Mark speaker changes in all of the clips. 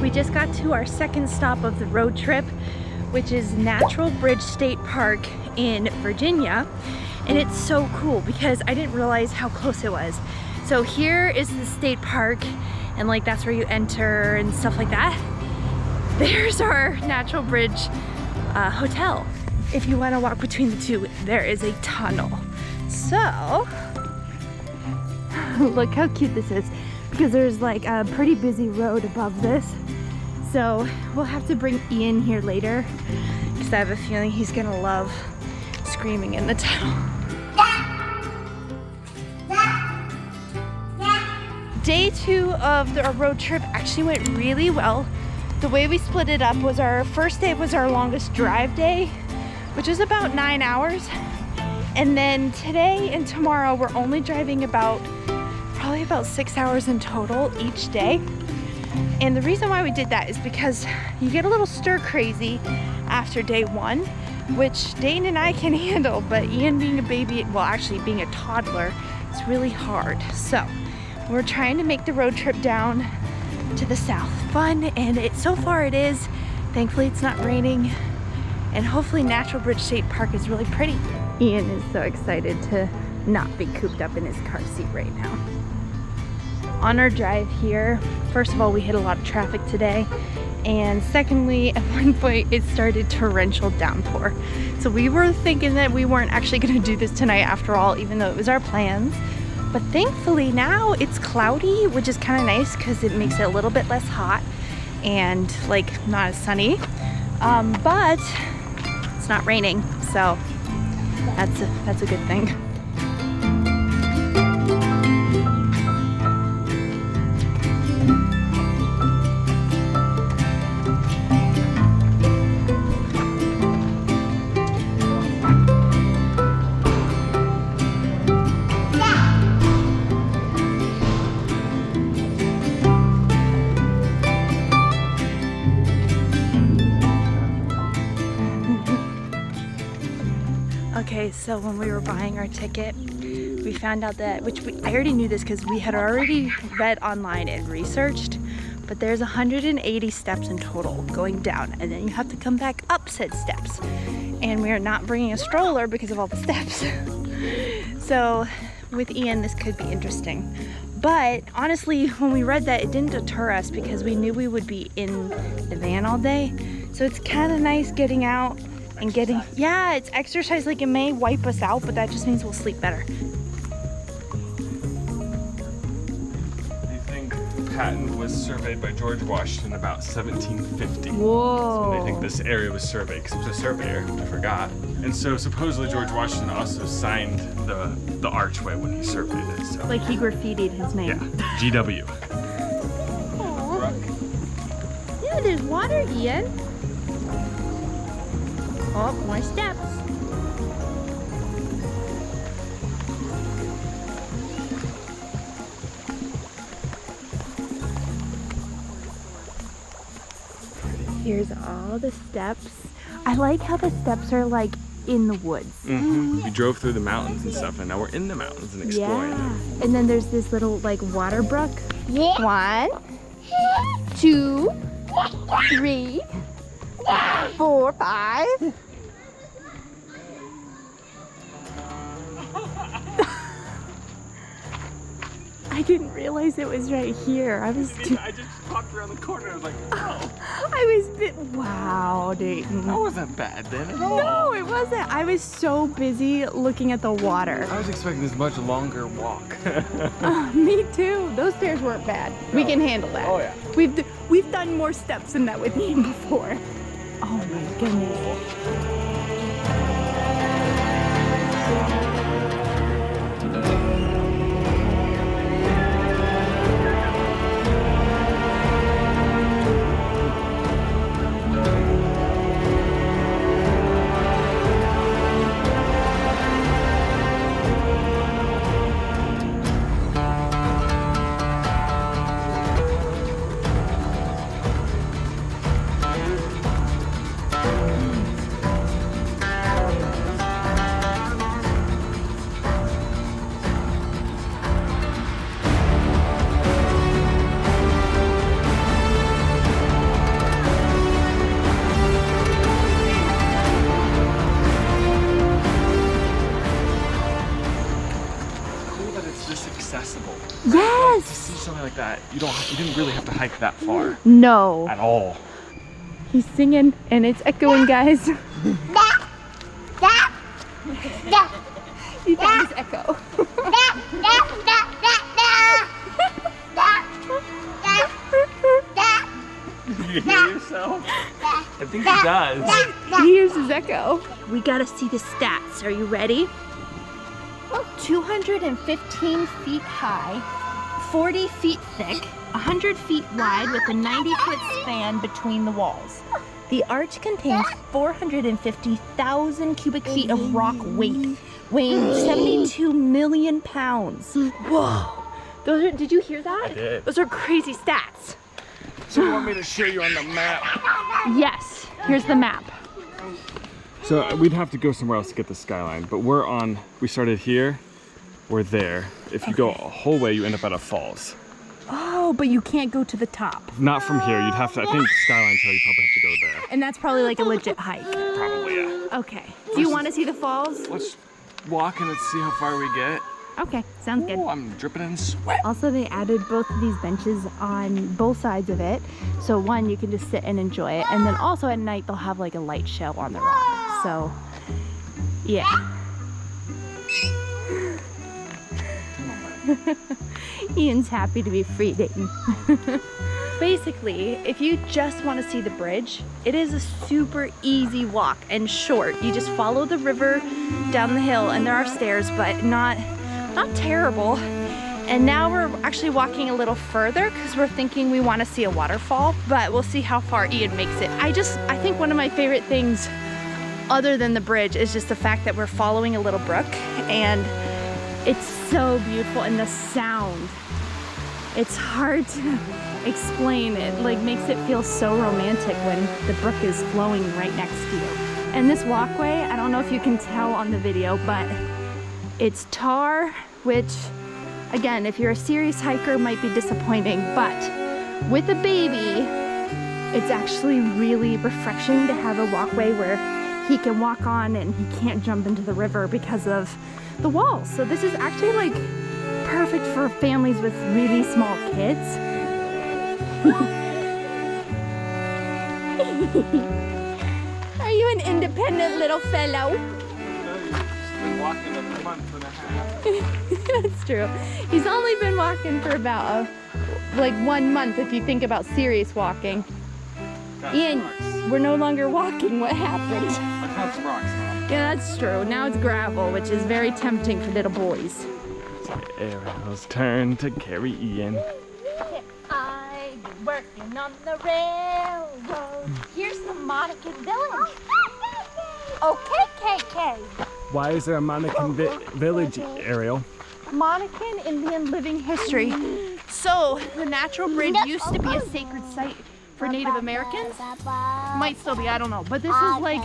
Speaker 1: We just got to our second stop of the road trip, which is Natural Bridge State Park in Virginia. And it's so cool because I didn't realize how close it was. So here is the state park, and like that's where you enter and stuff like that. There's our Natural Bridge hotel. If you want to walk between the two, there is a tunnel. So look how cute this is, because there's like a pretty busy road above this. So we'll have to bring Ian here later because I have a feeling he's gonna love screaming in the tunnel. Day 2 of our road trip actually went really well. The way we split it up was our first day was our longest drive day, which is about 9 hours. And then today and tomorrow we're only driving probably about 6 hours in total each day. And the reason why we did that is because you get a little stir crazy after day 1, which Dane and I can handle, but Ian being a baby, well actually being a toddler, it's really hard. So we're trying to make the road trip down to the south fun, and so far it is. Thankfully it's not raining, and hopefully Natural Bridge State Park is really pretty. Ian is so excited to not be cooped up in his car seat right now. On our drive here, first of all, we hit a lot of traffic today, and secondly, at one point it started torrential downpour. So we were thinking that we weren't actually going to do this tonight after all, even though it was our plans. But thankfully now it's cloudy, which is kind of nice because it makes it a little bit less hot and like not as sunny. But it's not raining, so that's a good thing. Okay, so when we were buying our ticket, we found out that, I already knew this because we had already read online and researched, but there's 180 steps in total going down, and then you have to come back up said steps. And we are not bringing a stroller because of all the steps. So with Ian, this could be interesting. But honestly, when we read that, it didn't deter us because we knew we would be in the van all day. So it's kind of nice getting out and getting, yeah, it's exercise. Like, it may wipe us out, but that just means we'll sleep better.
Speaker 2: They think Patton was surveyed by George Washington about 1750.
Speaker 1: Whoa.
Speaker 2: So they think this area was surveyed because he was a surveyor, I forgot. And so supposedly George Washington also signed the archway when he surveyed it. So.
Speaker 1: Like he graffitied his name.
Speaker 2: Yeah, GW.
Speaker 1: Aww. Yeah, there's water, Ian. Oh, more steps. Here's all the steps. I like how the steps are like in the woods.
Speaker 2: Mm-hmm. We drove through the mountains and stuff, and now we're in the mountains and exploring them.
Speaker 1: And then there's this little like water brook. 1, 2, 3, 4, 5. I didn't realize it was right here. I just
Speaker 2: popped around the corner. I was like, oh.
Speaker 1: Wow, Dayton.
Speaker 2: That wasn't bad then at all.
Speaker 1: No, it wasn't. I was so busy looking at the water.
Speaker 2: I was expecting this much longer walk.
Speaker 1: Me too. Those stairs weren't bad. No. We can handle that.
Speaker 2: Oh yeah.
Speaker 1: We've done more steps than that with Ian before. Oh my goodness.
Speaker 2: you didn't really have to hike that far.
Speaker 1: No.
Speaker 2: At all.
Speaker 1: He's singing and it's echoing, guys. You got his echo.
Speaker 2: You hear yourself? I think he does.
Speaker 1: He hears his echo. We gotta see the stats. Are you ready? 215 feet high, 40 feet thick, 100 feet wide with a 90-foot span between the walls. The arch contains 450,000 cubic feet of rock weight, weighing 72 million pounds. Whoa. Did you hear that?
Speaker 2: I did.
Speaker 1: Those are crazy stats.
Speaker 2: So you want me to show you on the map?
Speaker 1: Yes, here's the map.
Speaker 2: So we'd have to go somewhere else to get the skyline, but we started here, we're there. If you go a whole way, you end up at a falls.
Speaker 1: Oh, but you can't go to the top.
Speaker 2: Not from here, you'd have to, I think Skyline Trail, you probably have to go there.
Speaker 1: And that's probably like a legit hike.
Speaker 2: Probably, yeah.
Speaker 1: Okay. Do you want to see the falls?
Speaker 2: Let's walk and let's see how far we get.
Speaker 1: Okay, sounds good.
Speaker 2: Oh, I'm dripping in sweat.
Speaker 1: Also, they added both of these benches on both sides of it. So one, you can just sit and enjoy it. And then also at night, they'll have like a light show on the rock. So, yeah. Ian's happy to be feeding. Basically, if you just want to see the bridge, it is a super easy walk and short. You just follow the river down the hill and there are stairs, but not terrible. And now we're actually walking a little further because we're thinking we want to see a waterfall, but we'll see how far Ian makes it. I think one of my favorite things other than the bridge is just the fact that we're following a little brook and it's so beautiful, and the sound, it's hard to explain. It like makes it feel so romantic when the brook is flowing right next to you. And this walkway, I don't know if you can tell on the video, but it's tar, which again, if you're a serious hiker, might be disappointing, but with a baby, it's actually really refreshing to have a walkway where he can walk on and he can't jump into the river because of the walls. So this is actually like perfect for families with really small kids. Are you an independent little fellow?
Speaker 2: He's been walking a month and a half.
Speaker 1: That's true. He's only been walking for about like 1 month if you think about serious walking. Ian, we're no longer walking. What happened?
Speaker 2: That's rocks now.
Speaker 1: Yeah, that's true. Now it's gravel, which is very tempting for little boys.
Speaker 2: It's Ariel's turn to carry Ian.
Speaker 1: I'm working on the railroad. Here's the Monacan village. Okay, KK.
Speaker 2: Why is there a Monacan village, Ariel?
Speaker 1: Monacan Indian living history. So, the natural bridge used to be a sacred site for Native Americans. Might still be, I don't know. But this is like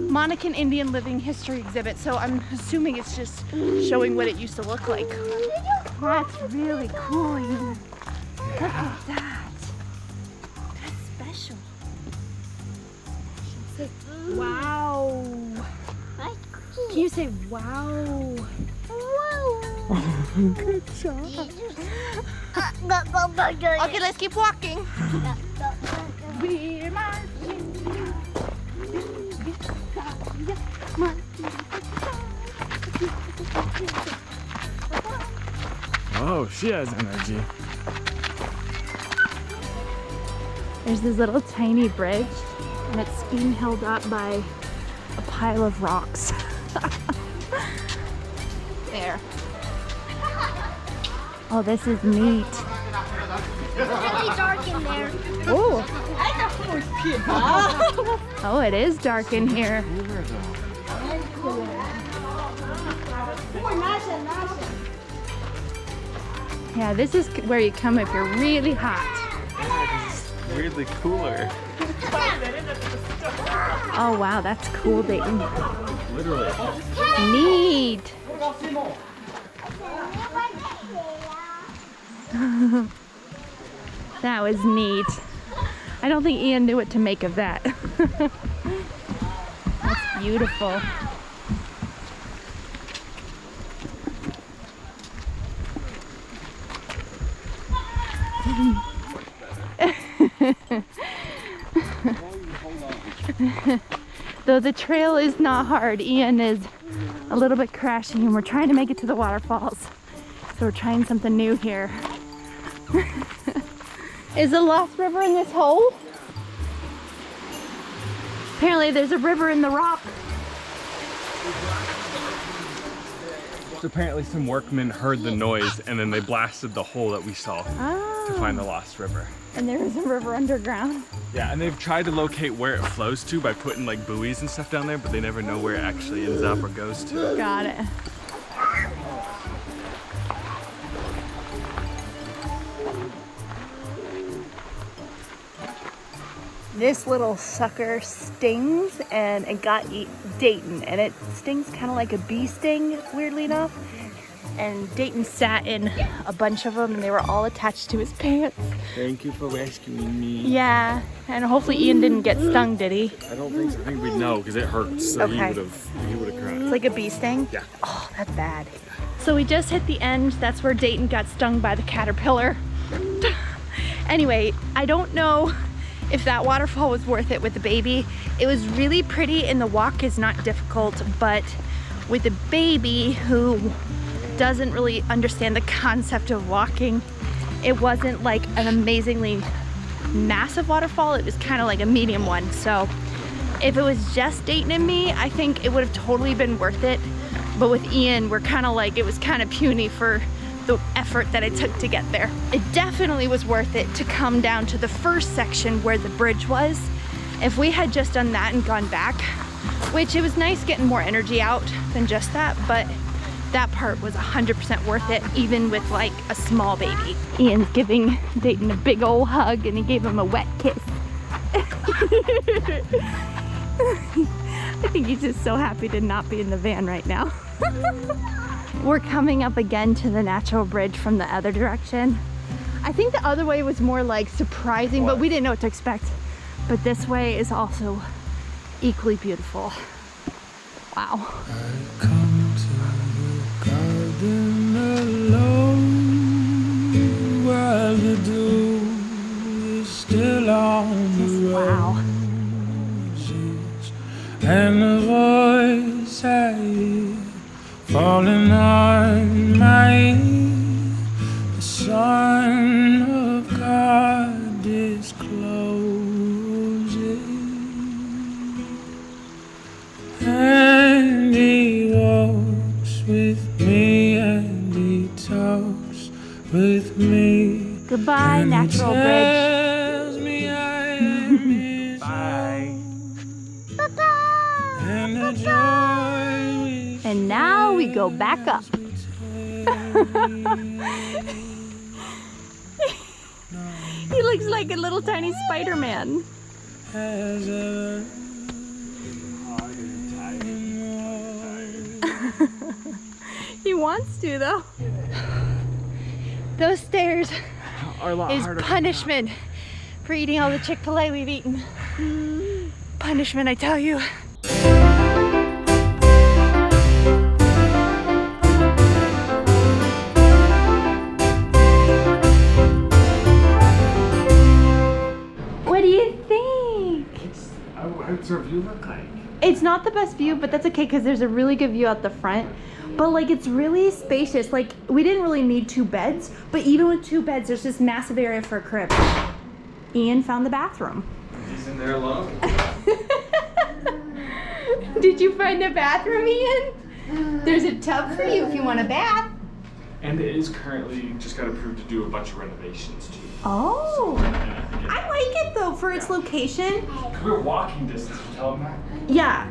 Speaker 1: Monacan Indian living history exhibit. So I'm assuming it's just showing what it used to look like. That's really cool. Look at that. That's special. Wow. Can you say wow? Good job. Okay, let's keep walking. We're marching.
Speaker 2: Oh, she has energy.
Speaker 1: There's this little tiny bridge, and it's being held up by a pile of rocks. There. Oh, this is neat.
Speaker 3: It's really dark in there.
Speaker 1: Oh. Oh, it is dark in here. Yeah, this is where you come if you're really hot.
Speaker 2: It's weirdly cooler.
Speaker 1: Oh wow, that's cool, Dayton.
Speaker 2: Literally.
Speaker 1: Neat. That was neat. I don't think Ian knew what to make of that. That's beautiful. Though the trail is not hard, Ian is a little bit crashing and we're trying to make it to the waterfalls. So we're trying something new here. Is the Lost River in this hole? Apparently there's a river in the rock.
Speaker 2: So apparently some workmen heard the noise and then they blasted the hole that we saw to find the Lost River.
Speaker 1: And there is a river underground.
Speaker 2: Yeah, and they've tried to locate where it flows to by putting like buoys and stuff down there, but they never know where it actually ends up or goes to.
Speaker 1: Got it. This little sucker stings and it got Dayton, and it stings kind of like a bee sting, weirdly enough. And Dayton sat in a bunch of them and they were all attached to his pants.
Speaker 2: Thank you for rescuing me.
Speaker 1: Yeah, and hopefully Ian didn't get stung, did he?
Speaker 2: I don't think so. I think we'd know because it hurts, so
Speaker 1: Okay.
Speaker 2: he would have cried.
Speaker 1: It's like a bee sting?
Speaker 2: Yeah.
Speaker 1: Oh, that's bad. So we just hit the end. That's where Dayton got stung by the caterpillar. Anyway, I don't know if that waterfall was worth it with the baby. It was really pretty and the walk is not difficult, but with a baby who doesn't really understand the concept of walking, it wasn't like an amazingly massive waterfall. It was kind of like a medium one. So if it was just Dayton and me, I think it would have totally been worth it. But with Ian, we're kind of like, it was kind of puny for the effort that it took to get there. It definitely was worth it to come down to the first section where the bridge was. If we had just done that and gone back, which it was nice getting more energy out than just that, but that part was 100% worth it, even with like a small baby. Ian's giving Dayton a big old hug and he gave him a wet kiss. I think he's just so happy to not be in the van right now. We're coming up again to the natural bridge from the other direction. I think the other way was more like surprising, but we didn't know what to expect. But this way is also equally beautiful. Wow.
Speaker 4: I come to the garden alone while the dew is still on the
Speaker 1: Wow.
Speaker 4: roses, and the voice I hear falling on my ear, the Son of God is closing, and He walks with me and He talks with me.
Speaker 1: Goodbye,
Speaker 4: And He
Speaker 1: natural bridge.
Speaker 4: tells me I am His
Speaker 2: Bye.
Speaker 4: own, and the joy we
Speaker 1: And now we go back up. He looks like a little tiny Spider-Man.
Speaker 4: has ever
Speaker 1: He wants to though. Those stairs
Speaker 2: Are a lot
Speaker 1: is
Speaker 2: harder.
Speaker 1: punishment for eating all the Chick-fil-A we've eaten. Punishment, I tell you. What do you think?
Speaker 2: What's our view look like?
Speaker 1: It's not the best view, but that's okay because there's a really good view out the front. But like, it's really spacious. Like, we didn't really need 2 beds, but even with 2 beds, there's this massive area for a crib. Ian found the bathroom.
Speaker 2: He's in there alone.
Speaker 1: Did you find a bathroom, Ian? There's a tub for you if you want a bath.
Speaker 2: And it is currently just got approved to do a bunch of renovations too.
Speaker 1: Oh,
Speaker 2: Yeah.
Speaker 1: I like it though for its location.
Speaker 2: We're walking distance from Telemark.
Speaker 1: Yeah.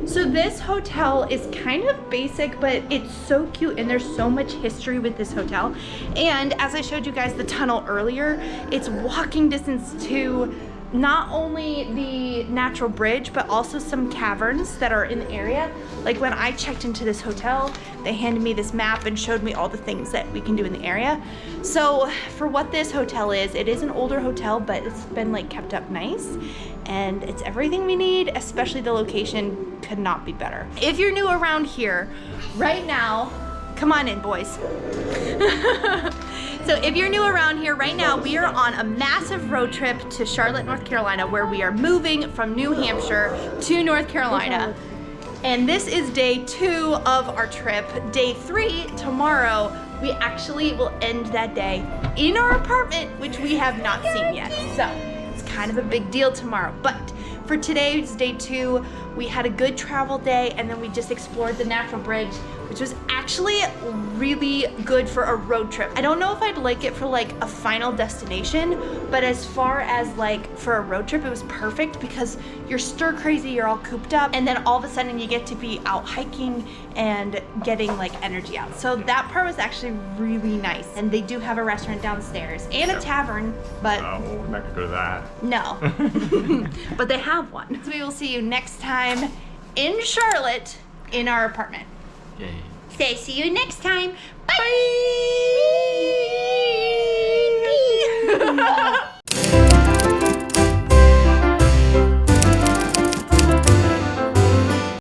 Speaker 1: So this hotel is kind of basic, but it's so cute and there's so much history with this hotel. And as I showed you guys the tunnel earlier, it's walking distance to not only the natural bridge, but also some caverns that are in the area. Like when I checked into this hotel, they handed me this map and showed me all the things that we can do in the area. So for what this hotel is, it is an older hotel, but it's been like kept up nice. And it's everything we need, especially the location could not be better. If you're new around here, right now, come on in, boys. So if you're new around here right now, we are on a massive road trip to Charlotte, North Carolina, where we are moving from New Hampshire to North Carolina. And this is day 2 of our trip. Day 3, tomorrow, we actually will end that day in our apartment, which we have not seen yet. So it's kind of a big deal tomorrow. But for today's day 2, we had a good travel day, and then we just explored the Natural Bridge, which was actually really good for a road trip. I don't know if I'd like it for like a final destination, but as far as like for a road trip, it was perfect because you're stir crazy, you're all cooped up, and then all of a sudden you get to be out hiking and getting like energy out. So that part was actually really nice. And they do have a restaurant downstairs and a tavern, but
Speaker 2: we're not gonna go to that.
Speaker 1: no. But they have one. So we will see you next time in Charlotte in our apartment.
Speaker 2: Yay.
Speaker 1: Say see you next time. Bye.